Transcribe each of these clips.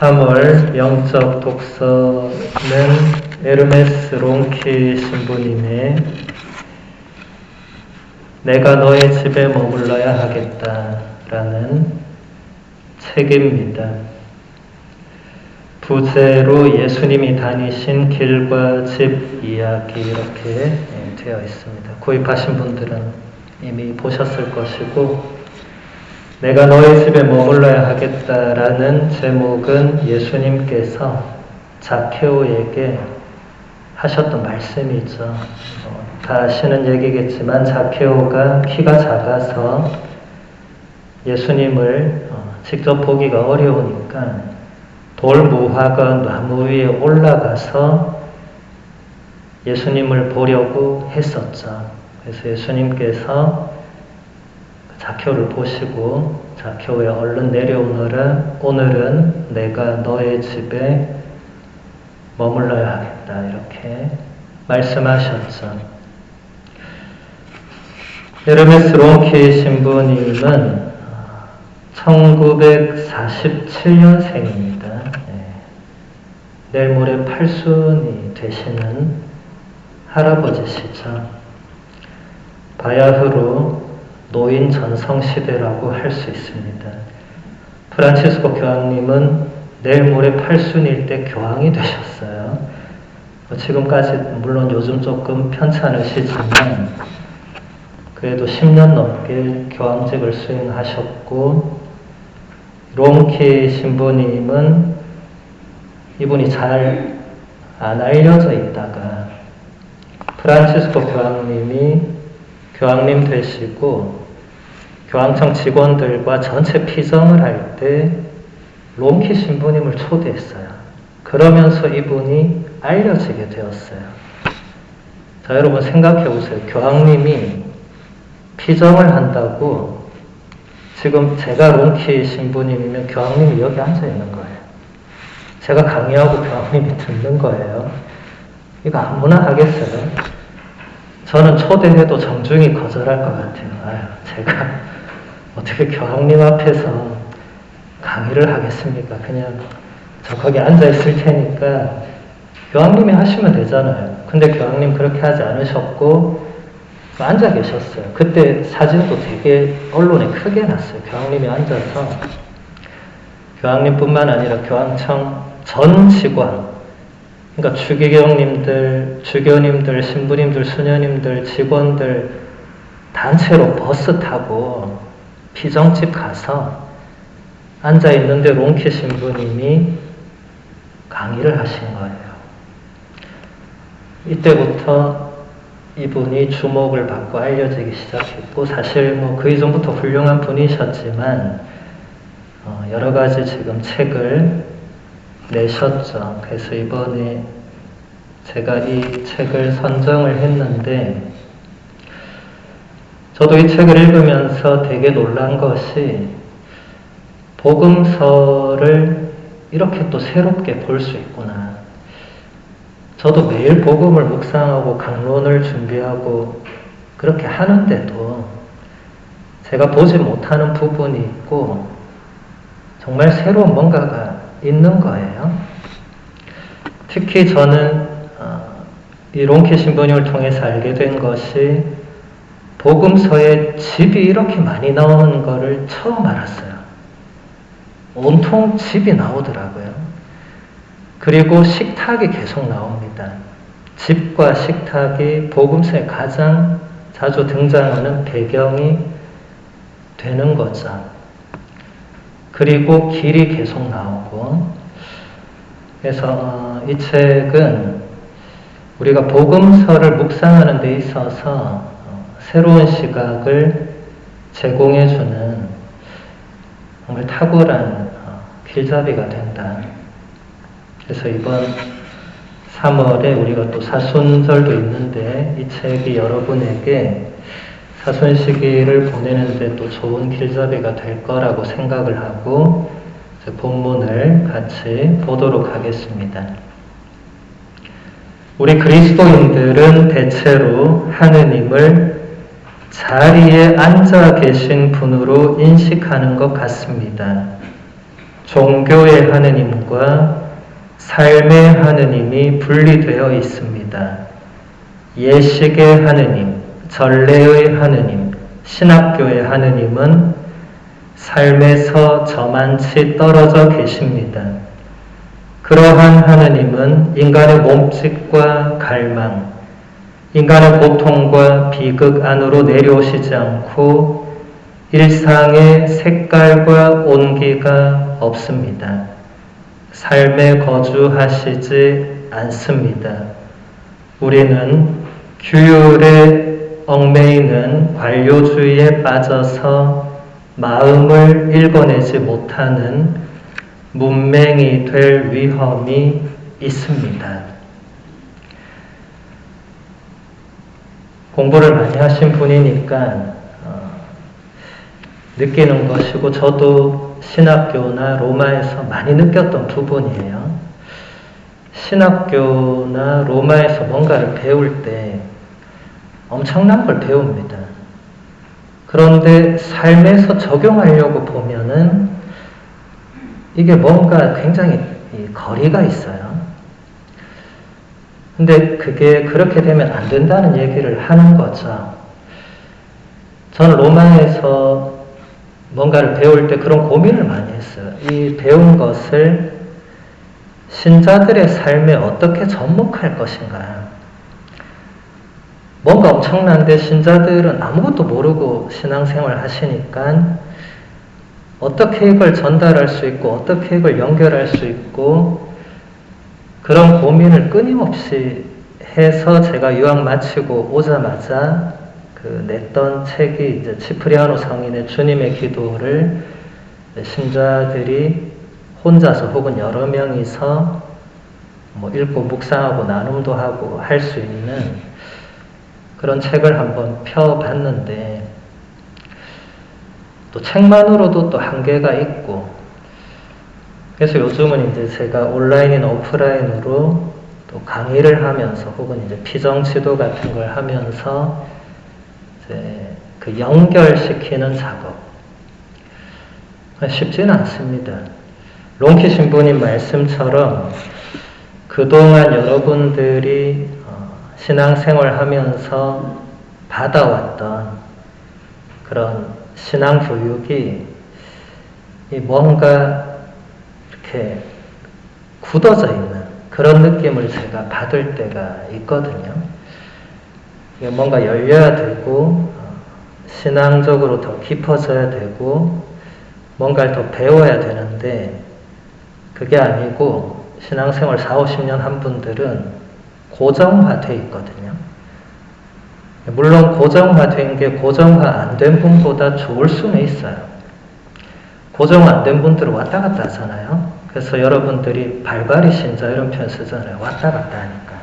3월 영적 독서는 에르메스 롱키 신부님의 내가 너의 집에 머물러야 하겠다라는 책입니다. 부제로 예수님이 다니신 길과 집 이야기 이렇게 되어 있습니다. 구입하신 분들은 이미 보셨을 것이고, 내가 너의 집에 머물러야 하겠다라는 제목은 예수님께서 자케오에게 하셨던 말씀이죠. 다 아시는 얘기겠지만 자케오가 키가 작아서 예수님을 직접 보기가 어려우니까 돌무화과 나무 위에 올라가서 예수님을 보려고 했었죠. 그래서 예수님께서 자케오를 보시고 자케오야 얼른 내려오너라, 오늘은 내가 너의 집에 머물러야 하겠다 이렇게 말씀하셨죠. 에르메스 롱키 신부님은 1947년생입니다. 내일 모레 8순이 되시는 할아버지시죠. 바야흐로 노인 전성시대라고 할 수 있습니다. 프란치스코 교황님은 내일 모레 8순일 때 교황이 되셨어요. 지금까지 물론 요즘 조금 편찮으시지만 그래도 10년 넘게 교황직을 수행하셨고, 롱키 신부님은 이분이 잘 안 알려져 있다가 프란치스코 교황님이 교황님 되시고 교황청 직원들과 전체 피정을 할 때 롱키 신부님을 초대했어요. 그러면서 이분이 알려지게 되었어요. 자, 여러분 생각해 보세요. 교황님이 피정을 한다고 지금 제가 롱키 신부님이면 교황님이 여기 앉아 있는 거예요. 제가 강의하고 교황님이 듣는 거예요. 이거 아무나 하겠어요? 저는 초대해도 정중히 거절할 것 같아요. 제가 어떻게 교황님 앞에서 강의를 하겠습니까? 그냥 저 거기 앉아 있을 테니까 교황님이 하시면 되잖아요. 근데 교황님 그렇게 하지 않으셨고 앉아 계셨어요. 그때 사진도 되게 언론에 크게 났어요. 교황님이 앉아서, 교황님뿐만 아니라 교황청 전 직원, 그러니까 주교님들, 신부님들, 수녀님들, 직원들 단체로 버스 타고 피정집 가서 앉아 있는데 롱키 신부님이 강의를 하신 거예요. 이때부터 이분이 주목을 받고 알려지기 시작했고, 사실 그 이전부터 훌륭한 분이셨지만 여러 가지 지금 책을 내셨죠. 그래서 이번에 제가 이 책을 선정을 했는데, 저도 이 책을 읽으면서 되게 놀란 것이 복음서를 이렇게 또 새롭게 볼 수 있구나. 저도 매일 복음을 묵상하고 강론을 준비하고 그렇게 하는데도 제가 보지 못하는 부분이 있고 정말 새로운 뭔가가 있는 거예요. 특히 저는 이 롱키 신부님을 통해서 알게 된 것이 복음서에 집이 이렇게 많이 나오는 거를 처음 알았어요. 온통 집이 나오더라고요. 그리고 식탁이 계속 나옵니다. 집과 식탁이 복음서에 가장 자주 등장하는 배경이 되는 거죠. 그리고 길이 계속 나오고, 그래서 이 책은 우리가 복음서를 묵상하는 데 있어서 새로운 시각을 제공해주는 정말 탁월한 길잡이가 된다. 그래서 이번 3월에 우리가 또 사순절도 있는데 이 책이 여러분에게 사순 시기를 보내는데 또 좋은 길잡이가 될 거라고 생각을 하고 본문을 같이 보도록 하겠습니다. 우리 그리스도인들은 대체로 하느님을 자리에 앉아 계신 분으로 인식하는 것 같습니다. 종교의 하느님과 삶의 하느님이 분리되어 있습니다. 예식의 하느님, 전례의 하느님, 신학교의 하느님은 삶에서 저만치 떨어져 계십니다. 그러한 하느님은 인간의 몸짓과 갈망, 인간의 고통과 비극 안으로 내려오시지 않고 일상의 색깔과 온기가 없습니다. 삶에 거주하시지 않습니다. 우리는 규율에 얽매이는 관료주의에 빠져서 마음을 읽어내지 못하는 문맹이 될 위험이 있습니다. 공부를 많이 하신 분이니까 느끼는 것이고 저도 신학교나 로마에서 많이 느꼈던 부분이에요. 신학교나 로마에서 뭔가를 배울 때 엄청난 걸 배웁니다. 그런데 삶에서 적용하려고 보면은 이게 뭔가 굉장히 거리가 있어요. 근데 그게 그렇게 되면 안 된다는 얘기를 하는 거죠. 저는 로마에서 뭔가를 배울 때 그런 고민을 많이 했어요. 이 배운 것을 신자들의 삶에 어떻게 접목할 것인가. 뭔가 엄청난데 신자들은 아무것도 모르고 신앙생활 하시니까 어떻게 이걸 전달할 수 있고 어떻게 이걸 연결할 수 있고 그런 고민을 끊임없이 해서 제가 유학 마치고 오자마자 냈던 책이 이제 치프리아노 성인의 주님의 기도를 신자들이 혼자서 혹은 여러 명이서 읽고 묵상하고 나눔도 하고 할 수 있는 그런 책을 한번 펴봤는데 또 책만으로도 또 한계가 있고 그래서 요즘은 이제 제가 온라인이나 오프라인으로 또 강의를 하면서 혹은 이제 피정 지도 같은 걸 하면서 이제 그 연결시키는 작업 쉽지는 않습니다. 롱키 신부님 말씀처럼 그동안 여러분들이 신앙생활 하면서 받아왔던 그런 신앙 교육이 뭔가 이렇게 굳어져 있는 그런 느낌을 제가 받을 때가 있거든요. 뭔가 열려야 되고 신앙적으로 더 깊어져야 되고 뭔가를 더 배워야 되는데 그게 아니고 신앙생활 40-50년 한 분들은 고정화되어 있거든요. 물론 고정화된 게 고정화 안 된 분보다 좋을 수는 있어요. 고정화 안 된 분들은 왔다 갔다 하잖아요. 그래서 여러분들이 발발이 신자 이런 표현 쓰잖아요. 왔다 갔다 하니까.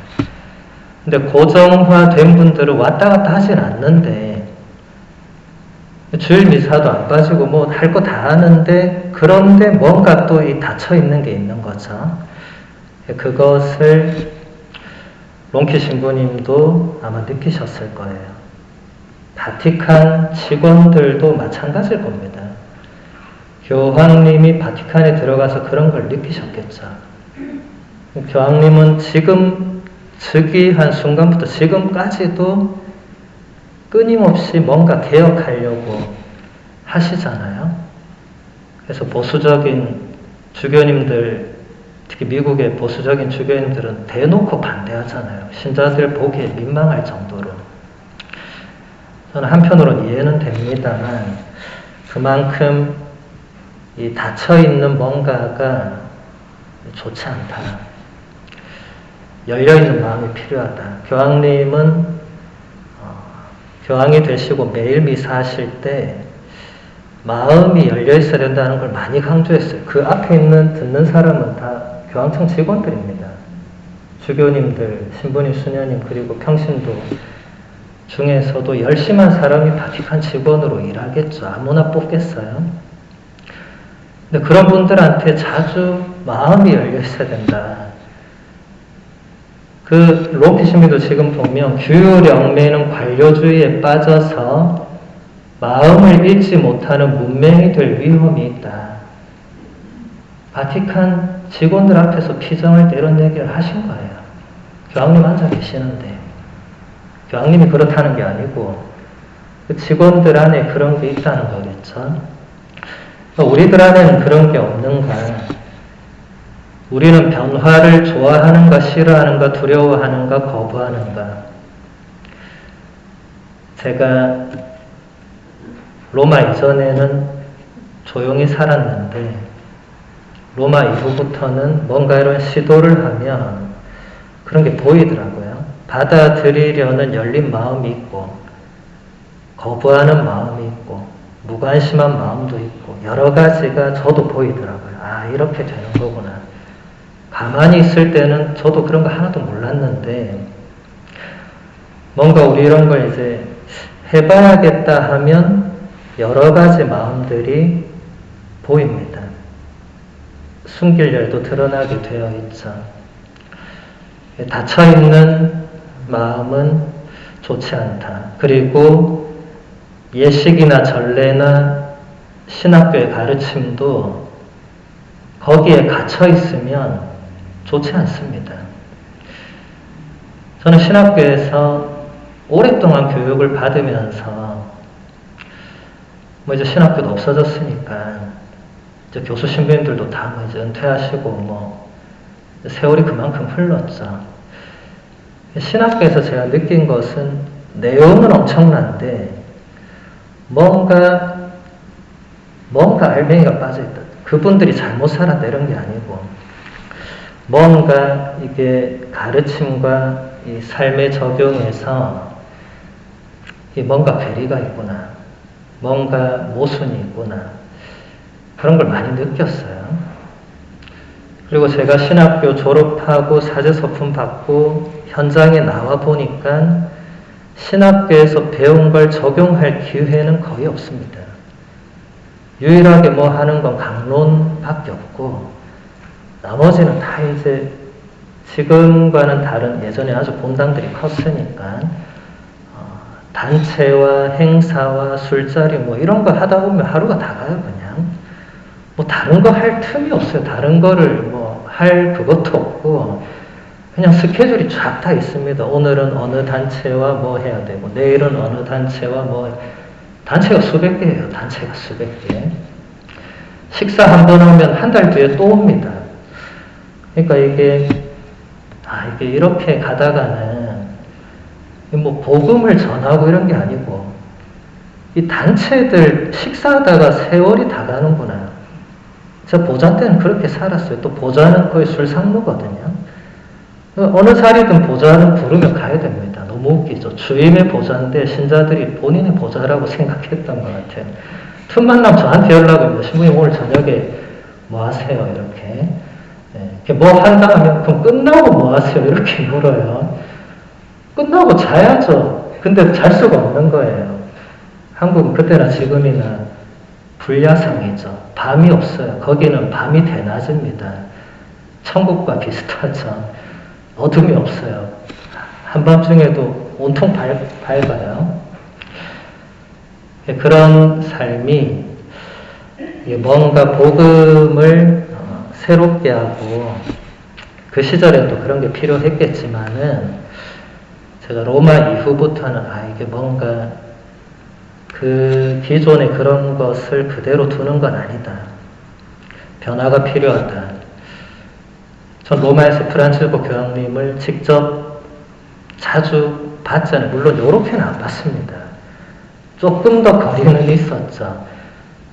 근데 고정화된 분들은 왔다 갔다 하진 않는데 주일 미사도 안 빠지고 뭐 할 거 다 하는데 그런데 뭔가 또 이 닫혀 있는 게 있는 거죠. 그것을 롱키 신부님도 아마 느끼셨을 거예요. 바티칸 직원들도 마찬가지일 겁니다. 교황님이 바티칸에 들어가서 그런 걸 느끼셨겠죠. 교황님은 지금 즉위한 순간부터 지금까지도 끊임없이 뭔가 개혁하려고 하시잖아요. 그래서 보수적인 주교님들, 특히 미국의 보수적인 주교님들은 대놓고 반대하잖아요. 신자들 보기에 민망할 정도로. 저는 한편으로는 이해는 됩니다만 그만큼 이 닫혀있는 뭔가가 좋지 않다. 열려있는 마음이 필요하다. 교황님은 교황이 되시고 매일 미사하실 때 마음이 열려있어야 된다는 걸 많이 강조했어요. 그 앞에 있는 듣는 사람은 다 교황청 직원들입니다. 주교님들, 신부님, 수녀님 그리고 평신도 중에서도 열심한 사람이 바티칸 직원으로 일하겠죠. 아무나 뽑겠어요. 근데 그런 분들한테 자주 마음이 열려있어야 된다. 그 롱키 신부도 지금 보면 규율에 얽매이는 관료주의에 빠져서 마음을 읽지 못하는 문맹이 될 위험이 있다. 바티칸 직원들 앞에서 피정할 때 이런 얘기를 하신 거예요. 교황님 앉아 계시는데. 교황님이 그렇다는 게 아니고 그 직원들 안에 그런 게 있다는 거겠죠. 우리들 안에는 그런 게 없는가? 우리는 변화를 좋아하는가, 싫어하는가, 두려워하는가, 거부하는가? 제가 로마 이전에는 조용히 살았는데 로마 이후부터는 뭔가 이런 시도를 하면 그런 게 보이더라고요. 받아들이려는 열린 마음이 있고 거부하는 마음이 있고 무관심한 마음도 있고 여러 가지가 저도 보이더라고요. 아, 이렇게 되는 거구나. 가만히 있을 때는 저도 그런 거 하나도 몰랐는데 뭔가 우리 이런 걸 이제 해봐야겠다 하면 여러 가지 마음들이 보입니다. 숨길 열도 드러나게 되어 있죠. 닫혀있는 마음은 좋지 않다. 그리고 예식이나 전례나 신학교의 가르침도 거기에 갇혀있으면 좋지 않습니다. 저는 신학교에서 오랫동안 교육을 받으면서 뭐 이제 신학교도 없어졌으니까 이제 교수 신부님들도 다 뭐 이제 은퇴하시고 뭐 세월이 그만큼 흘렀죠. 신학교에서 제가 느낀 것은 내용은 엄청난데 뭔가 알맹이가 빠져있다. 그분들이 잘못 살았다 이런 게 아니고 뭔가 이게 가르침과 이 삶의 적용에서 뭔가 괴리가 있구나. 뭔가 모순이 있구나. 그런 걸 많이 느꼈어요. 그리고 제가 신학교 졸업하고 사제서품 받고 현장에 나와 보니까 신학교에서 배운 걸 적용할 기회는 거의 없습니다. 유일하게 뭐 하는 건 강론밖에 없고 나머지는 다 이제 지금과는 다른 예전에 아주 본당들이 컸으니까 단체와 행사와 술자리 뭐 이런 거 하다 보면 하루가 다 가요. 그냥 뭐 다른 거 할 틈이 없어요. 다른 거를 뭐 할 그것도 없고 그냥 스케줄이 쫙 다 있습니다. 오늘은 어느 단체와 뭐 해야 되고 내일은 어느 단체와 뭐 단체가 수백 개예요. 단체가 수백 개. 식사 한 번 하면 한 달 뒤에 또 옵니다. 그러니까 이게 이렇게 가다가는 뭐 복음을 전하고 이런 게 아니고 이 단체들 식사하다가 세월이 다 가는구나. 제가 보좌 때는 그렇게 살았어요. 또 보좌는 거의 술상무거든요. 어느 자리든 보좌는 부르면 가야 됩니다. 너무 웃기죠. 주임의 보좌인데 신자들이 본인의 보좌라고 생각했던 것 같아요. 틈만 나면 저한테 연락을 합니다. 신부님 오늘 저녁에 뭐 하세요? 이렇게. 네. 뭐 한다 하면 그럼 끝나고 뭐 하세요? 이렇게 물어요. 끝나고 자야죠. 근데 잘 수가 없는 거예요. 한국은 그때나 지금이나 불야성이죠. 밤이 없어요. 거기는 밤이 대낮입니다. 천국과 비슷하죠. 어둠이 없어요. 한밤중에도 온통 밝아요. 그런 삶이 뭔가 복음을 새롭게 하고 그 시절엔 또 그런 게 필요했겠지만은 제가 로마 이후부터는 이게 뭔가 그 기존의 그런 것을 그대로 두는 건 아니다. 변화가 필요하다. 전 로마에서 프란치스코 교황님을 직접 자주 봤잖아요. 물론 요렇게는 안 봤습니다. 조금 더 거리는 있었죠.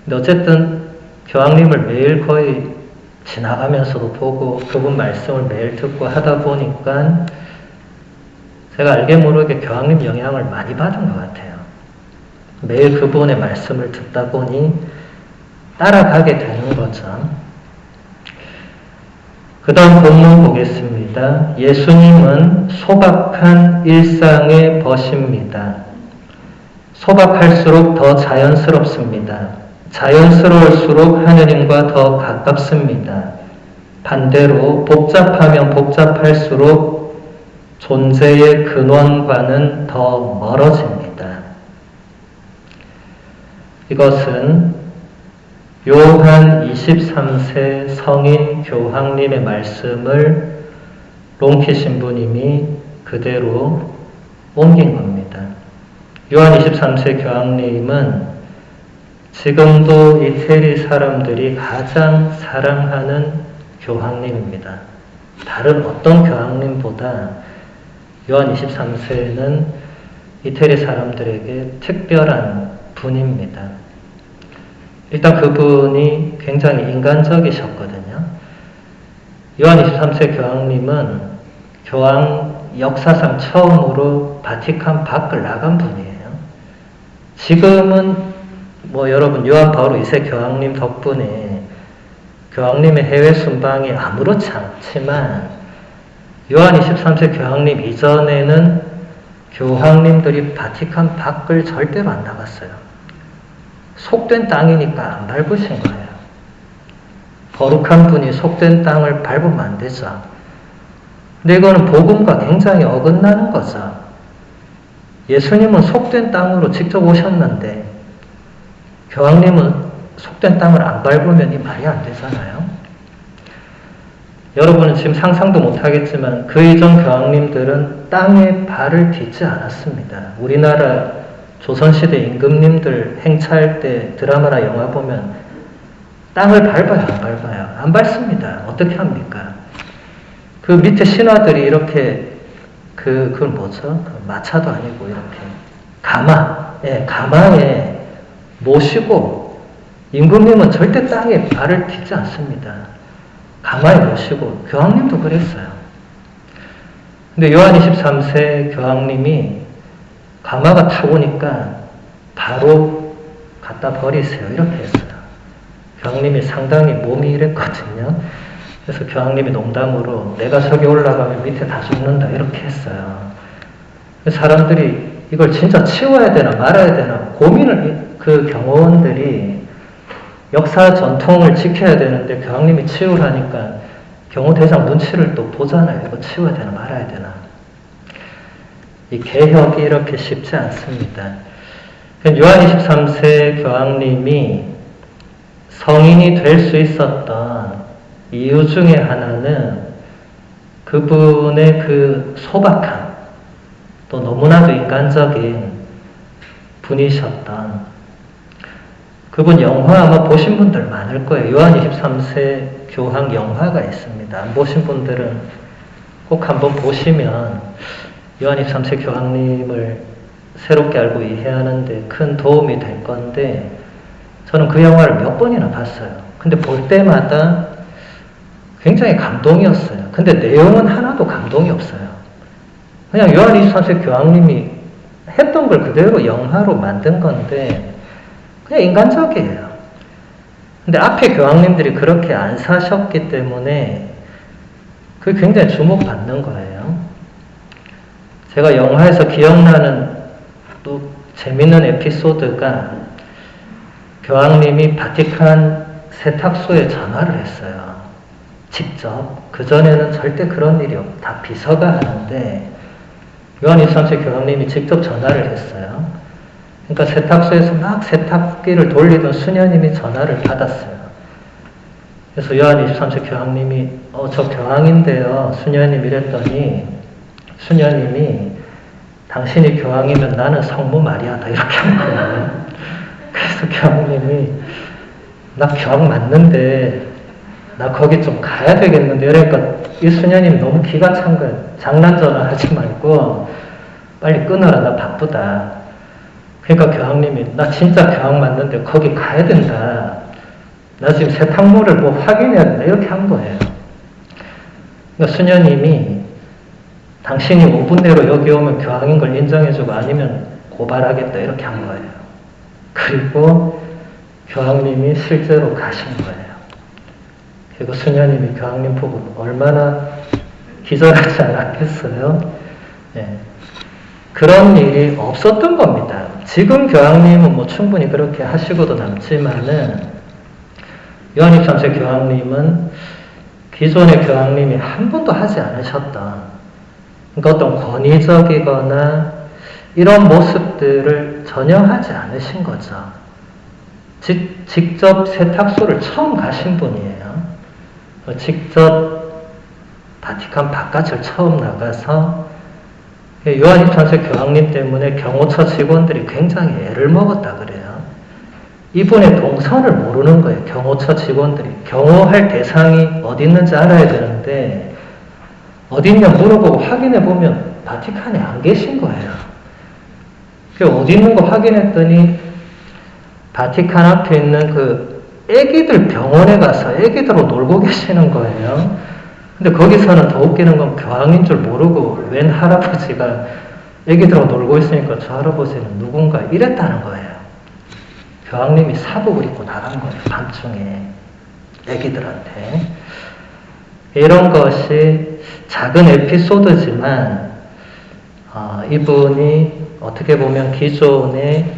근데 어쨌든 교황님을 매일 거의 지나가면서도 보고 그분 말씀을 매일 듣고 하다 보니까 제가 알게 모르게 교황님 영향을 많이 받은 것 같아요. 매일 그분의 말씀을 듣다 보니 따라가게 되는 거죠. 그 다음 본문 보겠습니다. 예수님은 소박한 일상의 벗입니다. 소박할수록 더 자연스럽습니다. 자연스러울수록 하느님과 더 가깝습니다. 반대로 복잡하면 복잡할수록 존재의 근원과는 더 멀어집니다. 이것은 요한 23세 성인 교황님의 말씀을 롱키 신부님이 그대로 옮긴 겁니다. 요한 23세 교황님은 지금도 이태리 사람들이 가장 사랑하는 교황님입니다. 다른 어떤 교황님보다 요한 23세는 이태리 사람들에게 특별한 분입니다. 일단 그분이 굉장히 인간적이셨거든요. 요한 23세 교황님은 교황 역사상 처음으로 바티칸 밖을 나간 분이에요. 지금은 여러분 요한 바오로 2세 교황님 덕분에 교황님의 해외 순방이 아무렇지 않지만 요한 23세 교황님 이전에는 교황님들이 바티칸 밖을 절대로 안 나갔어요. 속된 땅이니까 안 밟으신 거예요. 거룩한 분이 속된 땅을 밟으면 안 되죠. 근데 이거는 복음과 굉장히 어긋나는 거죠. 예수님은 속된 땅으로 직접 오셨는데 교황님은 속된 땅을 안 밟으면 이 말이 안 되잖아요. 여러분은 지금 상상도 못하겠지만 그 이전 교황님들은 땅에 발을 딛지 않았습니다. 우리나라 조선시대 임금님들 행차할 때 드라마나 영화 보면 땅을 밟아요, 안 밟아요? 안 밟습니다. 어떻게 합니까? 그 밑에 신하들이 이렇게 그걸 뭐죠? 마차도 아니고 이렇게 가마에 모시고 임금님은 절대 땅에 발을 딛지 않습니다. 가마에 모시고 교황님도 그랬어요. 근데 요한 23세 교황님이 가마가 타오니까 바로 갖다 버리세요. 이렇게 했어요. 교황님이 상당히 몸이 이랬거든요. 그래서 교황님이 농담으로 내가 저기 올라가면 밑에 다 죽는다 이렇게 했어요. 사람들이 이걸 진짜 치워야 되나 말아야 되나 고민을 그 경호원들이 역사 전통을 지켜야 되는데 교황님이 치우라니까 경호대장 눈치를 또 보잖아요. 이거 치워야 되나 말아야 되나. 이 개혁이 이렇게 쉽지 않습니다. 요한 23세 교황님이 성인이 될 수 있었던 이유 중에 하나는 그분의 그 소박함, 또 너무나도 인간적인 분이셨던 그분 영화 아마 보신 분들 많을 거예요. 요한 23세 교황 영화가 있습니다. 안 보신 분들은 꼭 한번 보시면 요한 23세 교황님을 새롭게 알고 이해하는데 큰 도움이 될 건데 저는 그 영화를 몇 번이나 봤어요. 근데 볼 때마다 굉장히 감동이었어요. 근데 내용은 하나도 감동이 없어요. 그냥 요한 23세 교황님이 했던 걸 그대로 영화로 만든 건데 그냥 인간적이에요. 근데 앞에 교황님들이 그렇게 안 사셨기 때문에 그게 굉장히 주목받는 거예요. 제가 영화에서 기억나는 또 재밌는 에피소드가 교황님이 바티칸 세탁소에 전화를 했어요. 직접. 그전에는 절대 그런 일이 없고 다 비서가 하는데 요한 23세 교황님이 직접 전화를 했어요. 그러니까 세탁소에서 막 세탁기를 돌리던 수녀님이 전화를 받았어요. 그래서 요한 23세 교황님이 저 교황인데요. 수녀님 이랬더니 수녀님이 당신이 교황이면 나는 성모 마리아다 이렇게 한 거예요. 그래서 교황님이 나 교황 맞는데 나 거기 좀 가야 되겠는데 그러니까 이 수녀님 너무 기가 찬 거예요. 장난 전화하지 말고 빨리 끊어라 나 바쁘다. 그러니까 교황님이 나 진짜 교황 맞는데 거기 가야 된다. 나 지금 세탁물을 뭐 확인해야 된다. 이렇게 한 거예요. 그러니까 수녀님이 당신이 5분 내로 여기 오면 교황인 걸 인정해주고 아니면 고발하겠다. 이렇게 한 거예요. 그리고 교황님이 실제로 가신 거예요. 그리고 수녀님이 교황님 보고 얼마나 기절하지 않았겠어요? 예. 그런 일이 없었던 겁니다. 지금 교황님은 뭐 충분히 그렇게 하시고도 남지만은 요한 23세 교황님은 기존의 교황님이 한 번도 하지 않으셨던 그러니까 어떤 권위적이거나 이런 모습들을 전혀 하지 않으신 거죠. 직접 세탁소를 처음 가신 분이에요. 직접 바티칸 바깥을 처음 나가서 요한 23세 교황님 때문에 경호처 직원들이 굉장히 애를 먹었다 그래요. 이분의 동선을 모르는 거예요. 경호처 직원들이. 경호할 대상이 어디 있는지 알아야 되는데 어디 있냐 물어보고 확인해 보면 바티칸에 안 계신 거예요. 어디 있는 거 확인했더니 바티칸 앞에 있는 그 애기들 병원에 가서 애기들하고 놀고 계시는 거예요. 근데 거기서는 더 웃기는 건 교황인 줄 모르고 웬 할아버지가 애기들하고 놀고 있으니까 저 할아버지는 누군가 이랬다는 거예요. 교황님이 사복을 입고 나간 거예요. 밤중에 애기들한테. 이런 것이 작은 에피소드지만 이분이 어떻게 보면 기존에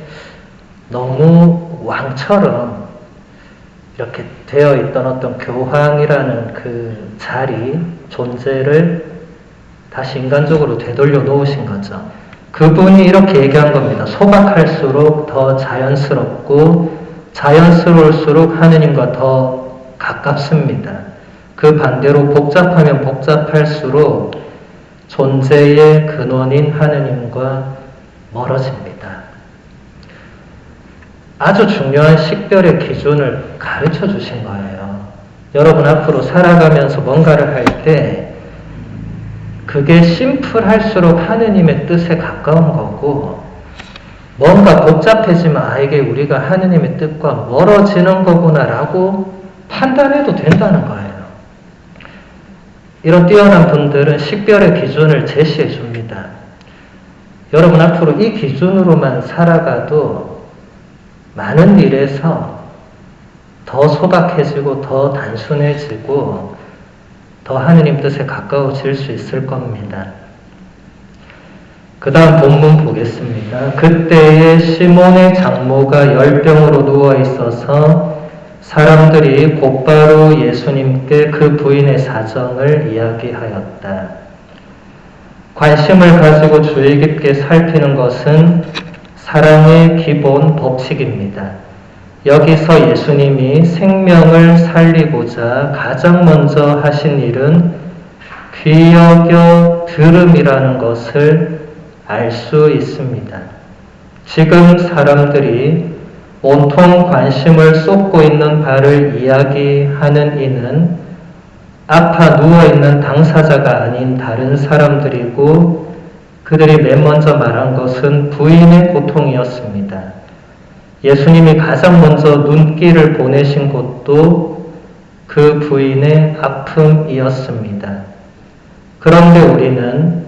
너무 왕처럼 이렇게 되어 있던 어떤 교황이라는 그 자리, 존재를 다시 인간적으로 되돌려 놓으신 거죠. 그분이 이렇게 얘기한 겁니다. 소박할수록 더 자연스럽고 자연스러울수록 하느님과 더 가깝습니다. 그 반대로 복잡하면 복잡할수록 존재의 근원인 하느님과 멀어집니다. 아주 중요한 식별의 기준을 가르쳐 주신 거예요. 여러분 앞으로 살아가면서 뭔가를 할 때 그게 심플할수록 하느님의 뜻에 가까운 거고 뭔가 복잡해지면 이게 우리가 하느님의 뜻과 멀어지는 거구나라고 판단해도 된다는 거예요. 이런 뛰어난 분들은 식별의 기준을 제시해 줍니다. 여러분 앞으로 이 기준으로만 살아가도 많은 일에서 더 소박해지고 더 단순해지고 더 하느님 뜻에 가까워질 수 있을 겁니다. 그 다음 본문 보겠습니다. 그때에 시몬의 장모가 열병으로 누워 있어서 사람들이 곧바로 예수님께 그 부인의 사정을 이야기하였다. 관심을 가지고 주의 깊게 살피는 것은 사랑의 기본 법칙입니다. 여기서 예수님이 생명을 살리고자 가장 먼저 하신 일은 귀 여겨 들음이라는 것을 알 수 있습니다. 지금 사람들이 온통 관심을 쏟고 있는 바를 이야기하는 이는 아파 누워있는 당사자가 아닌 다른 사람들이고 그들이 맨 먼저 말한 것은 부인의 고통이었습니다. 예수님이 가장 먼저 눈길을 보내신 곳도 그 부인의 아픔이었습니다. 그런데 우리는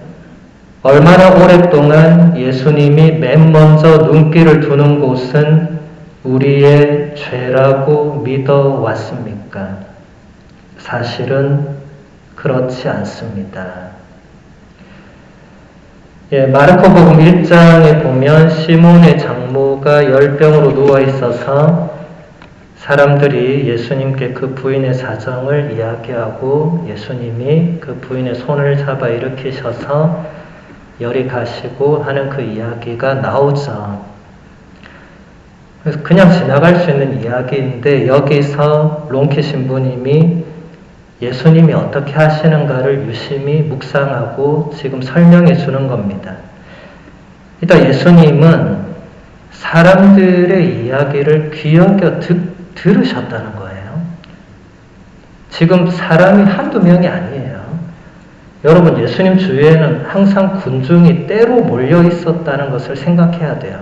얼마나 오랫동안 예수님이 맨 먼저 눈길을 두는 곳은 우리의 죄라고 믿어왔습니까? 사실은 그렇지 않습니다. 마르코복음 1장에 보면 시몬의 장모가 열병으로 누워 있어서 사람들이 예수님께 그 부인의 사정을 이야기하고 예수님이 그 부인의 손을 잡아 일으키셔서 열이 가시고 하는 그 이야기가 나오죠. 그래서 그냥 지나갈 수 있는 이야기인데 여기서 론키 신부님이 예수님이 어떻게 하시는가를 유심히 묵상하고 지금 설명해 주는 겁니다. 일단 예수님은 사람들의 이야기를 귀 여겨 들으셨다는 거예요. 지금 사람이 한두 명이 아니에요. 여러분 예수님 주위에는 항상 군중이 때로 몰려 있었다는 것을 생각해야 돼요.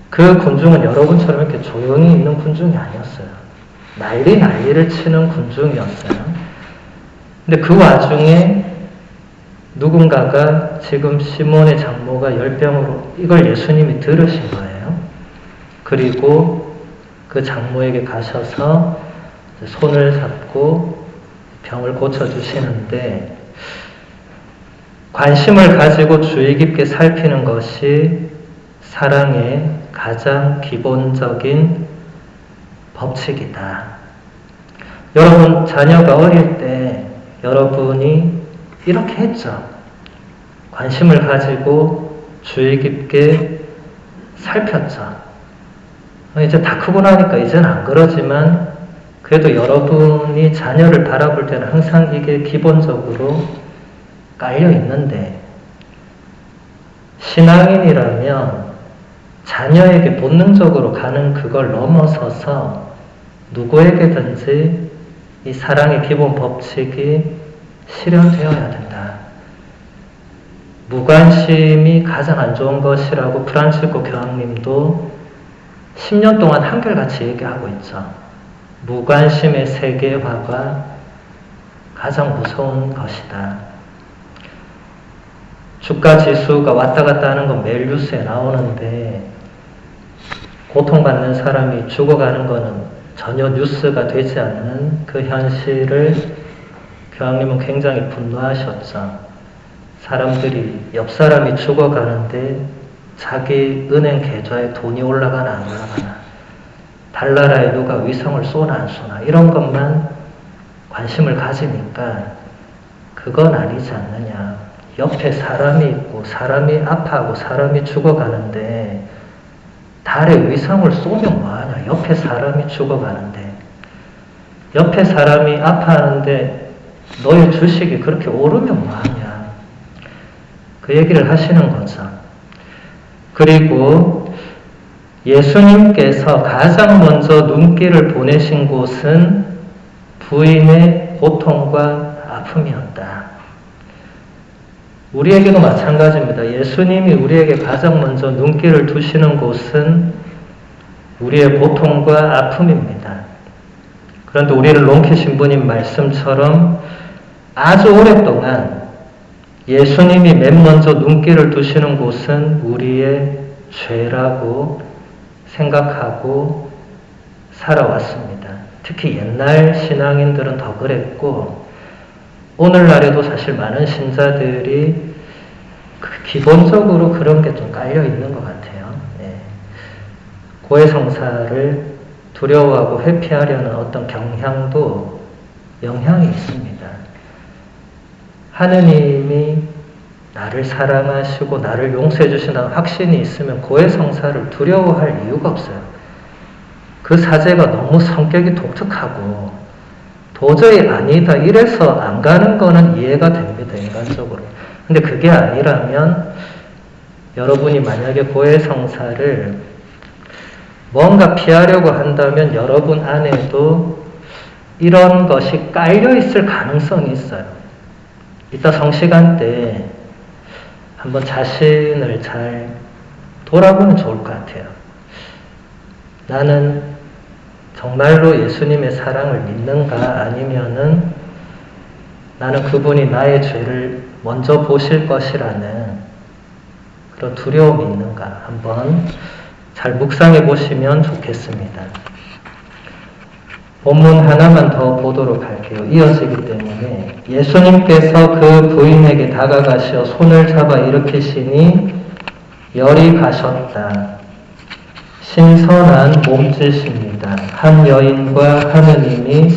그 군중은 여러분처럼 이렇게 조용히 있는 군중이 아니었어요. 난리를 치는 군중이었어요. 근데 그 와중에 누군가가 지금 시몬의 장모가 열병으로 이걸 예수님이 들으신 거예요. 그리고 그 장모에게 가셔서 손을 잡고 병을 고쳐주시는데 관심을 가지고 주의 깊게 살피는 것이 사랑의 가장 기본적인 법칙이다. 여러분 자녀가 어릴 때 여러분이 이렇게 했죠. 관심을 가지고 주의 깊게 살폈죠. 이제 다 크고 나니까 이제는 안 그러지만 그래도 여러분이 자녀를 바라볼 때는 항상 이게 기본적으로 깔려 있는데, 신앙인이라면 자녀에게 본능적으로 가는 그걸 넘어서서 누구에게든지 이 사랑의 기본 법칙이 실현되어야 된다. 무관심이 가장 안 좋은 것이라고 프란치스코 교황님도 10년 동안 한결같이 얘기하고 있죠. 무관심의 세계화가 가장 무서운 것이다. 주가 지수가 왔다 갔다 하는 건 매일 뉴스에 나오는데, 고통받는 사람이 죽어가는 거는 전혀 뉴스가 되지 않는 그 현실을 교황님은 굉장히 분노하셨죠. 사람들이, 옆 사람이 죽어가는데 자기 은행 계좌에 돈이 올라가나 안 올라가나, 달나라에 누가 위성을 쏘나 안 쏘나, 이런 것만 관심을 가지니까 그건 아니지 않느냐. 옆에 사람이 있고 사람이 아파하고 사람이 죽어가는데 달에 위성을 쏘면 뭐하냐. 옆에 사람이 죽어가는데, 옆에 사람이 아파하는데 너의 주식이 그렇게 오르면 뭐하냐. 그 얘기를 하시는 거죠. 그리고 예수님께서 가장 먼저 눈길을 보내신 곳은 부인의 고통과 아픔이었다. 우리에게도 마찬가지입니다. 예수님이 우리에게 가장 먼저 눈길을 두시는 곳은 우리의 고통과 아픔입니다. 그런데 우리는 롱키 신부님 말씀처럼 아주 오랫동안 예수님이 맨 먼저 눈길을 두시는 곳은 우리의 죄라고 생각하고 살아왔습니다. 특히 옛날 신앙인들은 더 그랬고, 오늘날에도 사실 많은 신자들이 기본적으로 그런 게 좀 깔려 있는 것 같아요. 네. 고해성사를 두려워하고 회피하려는 어떤 경향도 영향이 있습니다. 하느님이 나를 사랑하시고 나를 용서해 주신다는 확신이 있으면 고해성사를 두려워할 이유가 없어요. 그 사제가 너무 성격이 독특하고 도저히 아니다 이래서 안 가는 거는 이해가 됩니다, 인간적으로. 근데 그게 아니라면 여러분이 만약에 고해성사를 뭔가 피하려고 한다면 여러분 안에도 이런 것이 깔려 있을 가능성이 있어요. 이따 성시간 때 한번 자신을 잘 돌아보면 좋을 것 같아요. 나는 정말로 예수님의 사랑을 믿는가, 아니면은 나는 그분이 나의 죄를 먼저 보실 것이라는 그런 두려움이 있는가, 한번 잘 묵상해 보시면 좋겠습니다. 본문 하나만 더 보도록 할게요. 이어지기 때문에. 예수님께서 그 부인에게 다가가시어 손을 잡아 일으키시니 열이 가셨다. 신선한 몸짓입니다. 한 여인과 하느님이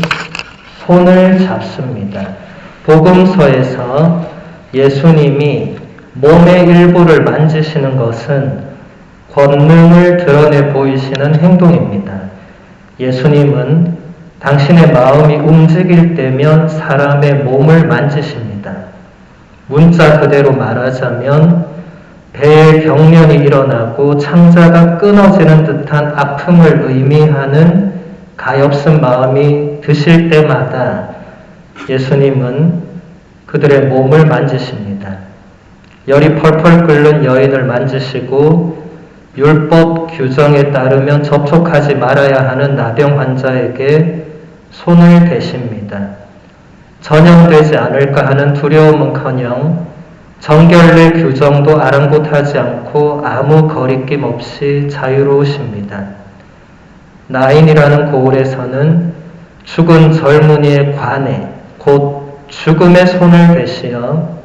손을 잡습니다. 복음서에서 예수님이 몸의 일부를 만지시는 것은 권능을 드러내 보이시는 행동입니다. 예수님은 당신의 마음이 움직일 때면 사람의 몸을 만지십니다. 문자 그대로 말하자면 배에 경련이 일어나고 창자가 끊어지는 듯한 아픔을 의미하는 가엾은 마음이 드실 때마다 예수님은 그들의 몸을 만지십니다. 열이 펄펄 끓는 여인을 만지시고 율법 규정에 따르면 접촉하지 말아야 하는 나병 환자에게 손을 대십니다. 전염되지 않을까 하는 두려움은커녕 정결례 규정도 아랑곳하지 않고 아무 거리낌 없이 자유로우십니다. 나인이라는 고을에서는 죽은 젊은이의 관에 곧 죽음의 손을 대시어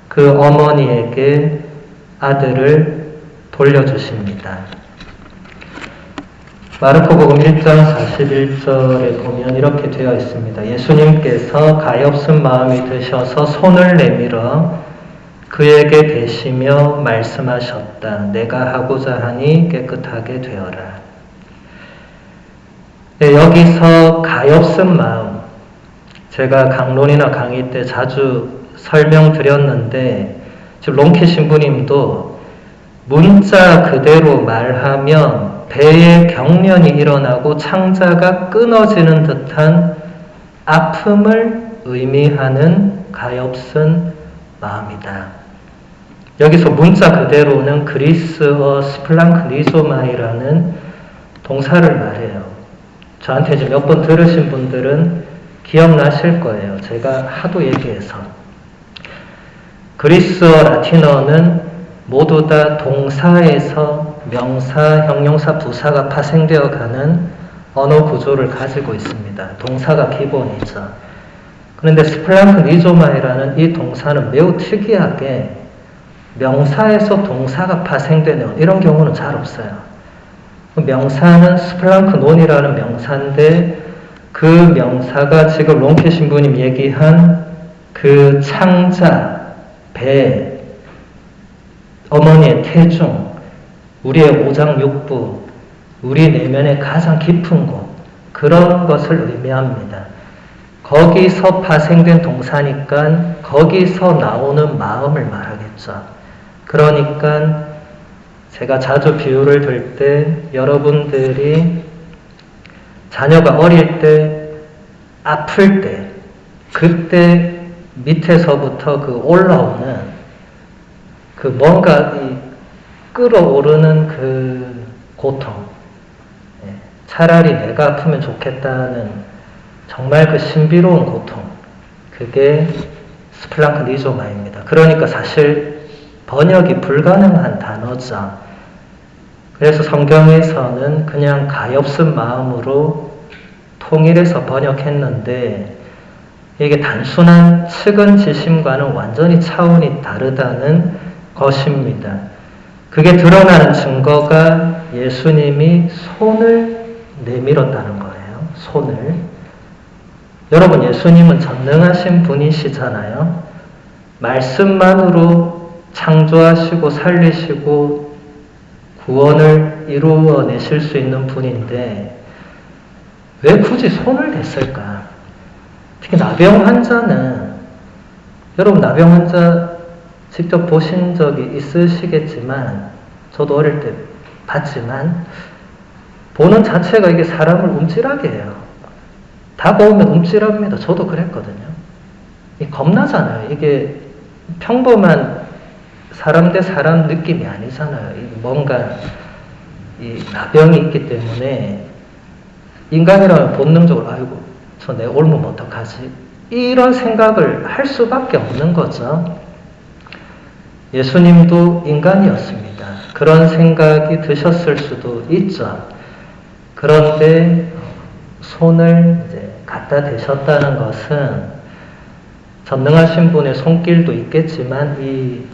그 어머니에게 아들을 돌려주십니다. 마르코복음 1장 41절에 보면 이렇게 되어 있습니다. 예수님께서 가엾은 마음이 드셔서 손을 내밀어 그에게 대시며 말씀하셨다. 내가 하고자 하니 깨끗하게 되어라. 네, 여기서 가엾은 마음, 제가 강론이나 강의 때 자주 설명드렸는데 지금 롱키 신부님도 문자 그대로 말하면 배에 경련이 일어나고 창자가 끊어지는 듯한 아픔을 의미하는 가엾은 마음이다. 여기서 문자 그대로는 그리스어 스플랑크니조마이라는 동사를 말해요. 저한테 이제 몇 번 들으신 분들은 기억나실 거예요. 제가 하도 얘기해서. 그리스어 라틴어는 모두 다 동사에서 명사, 형용사, 부사가 파생되어 가는 언어 구조를 가지고 있습니다. 동사가 기본이죠. 그런데 스플랑크니조마이라는 이 동사는 매우 특이하게 명사에서 동사가 파생되는 이런 경우는 잘 없어요. 명사는 스플랑크논이라는 명사인데 그 명사가 지금 롱케 신부님 얘기한 그 창자, 배, 어머니의 태중, 우리의 오장육부, 우리 내면의 가장 깊은 곳, 그런 것을 의미합니다. 거기서 파생된 동사니까 거기서 나오는 마음을 말하겠죠. 그러니까 제가 자주 비유를 들 때 여러분들이 자녀가 어릴 때 아플 때 그때 밑에서부터 그 올라오는 그 뭔가 이 끌어오르는 그 고통, 차라리 내가 아프면 좋겠다는 정말 그 신비로운 고통, 그게 스플랑크니조마입니다. 그러니까 사실 번역이 불가능한 단어죠. 그래서 성경에서는 그냥 가엾은 마음으로 통일해서 번역했는데 이게 단순한 측은지심과는 완전히 차원이 다르다는 것입니다. 그게 드러나는 증거가 예수님이 손을 내밀었다는 거예요. 손을. 여러분, 예수님은 전능하신 분이시잖아요. 말씀만으로 창조하시고 살리시고 구원을 이루어내실 수 있는 분인데 왜 굳이 손을 댔을까? 특히 나병 환자는, 여러분 나병 환자 직접 보신 적이 있으시겠지만 저도 어릴 때 봤지만 보는 자체가 이게 사람을 움찔하게 해요. 다가오면 움찔합니다. 저도 그랬거든요. 겁나잖아요. 이게 평범한 사람 대 사람 느낌이 아니잖아요. 뭔가 이 나병이 있기 때문에 인간이라면 본능적으로 아이고 저 내 옮으면 어떡하지? 이런 생각을 할 수밖에 없는 거죠. 예수님도 인간이었습니다. 그런 생각이 드셨을 수도 있죠. 그런데 손을 이제 갖다 대셨다는 것은 전능하신 분의 손길도 있겠지만 이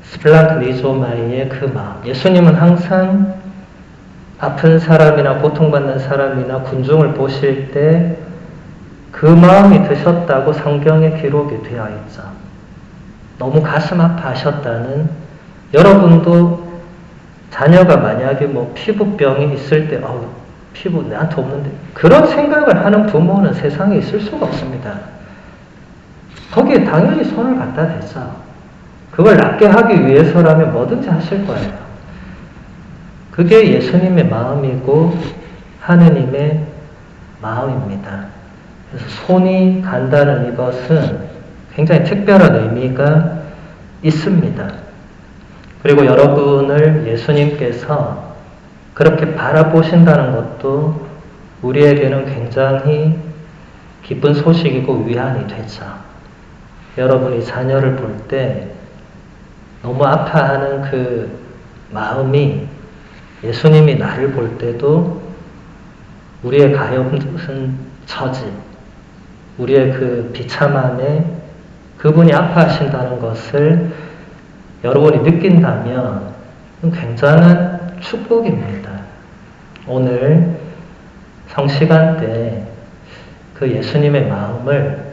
스플랑크니조마이의 그 마음, 예수님은 항상 아픈 사람이나 고통받는 사람이나 군중을 보실 때 그 마음이 드셨다고 성경에 기록이 되어 있죠. 너무 가슴 아파하셨다는, 여러분도 자녀가 만약에 뭐 피부병이 있을 때 피부 나한테 없는데 그런 생각을 하는 부모는 세상에 있을 수가 없습니다. 거기에 당연히 손을 갖다 대죠. 그걸 낫게 하기 위해서라면 뭐든지 하실 거예요. 그게 예수님의 마음이고 하느님의 마음입니다. 그래서 손이 간다는 이것은 굉장히 특별한 의미가 있습니다. 그리고 여러분을 예수님께서 그렇게 바라보신다는 것도 우리에게는 굉장히 기쁜 소식이고 위안이 되죠. 여러분이 자녀를 볼 때 너무 아파하는 그 마음이 예수님이 나를 볼 때도 우리의 가엾은 처지, 우리의 그 비참함에 그분이 아파하신다는 것을 여러분이 느낀다면 굉장한 축복입니다. 오늘 성시간 때 그 예수님의 마음을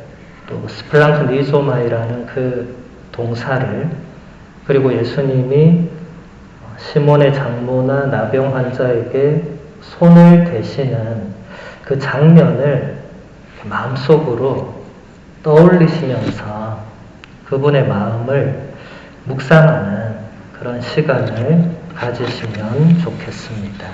또 스플랑크니조마이라는 그 동사를, 그리고 예수님이 시몬의 장모나 나병 환자에게 손을 대시는 그 장면을 마음속으로 떠올리시면서 그분의 마음을 묵상하는 그런 시간을 가지시면 좋겠습니다.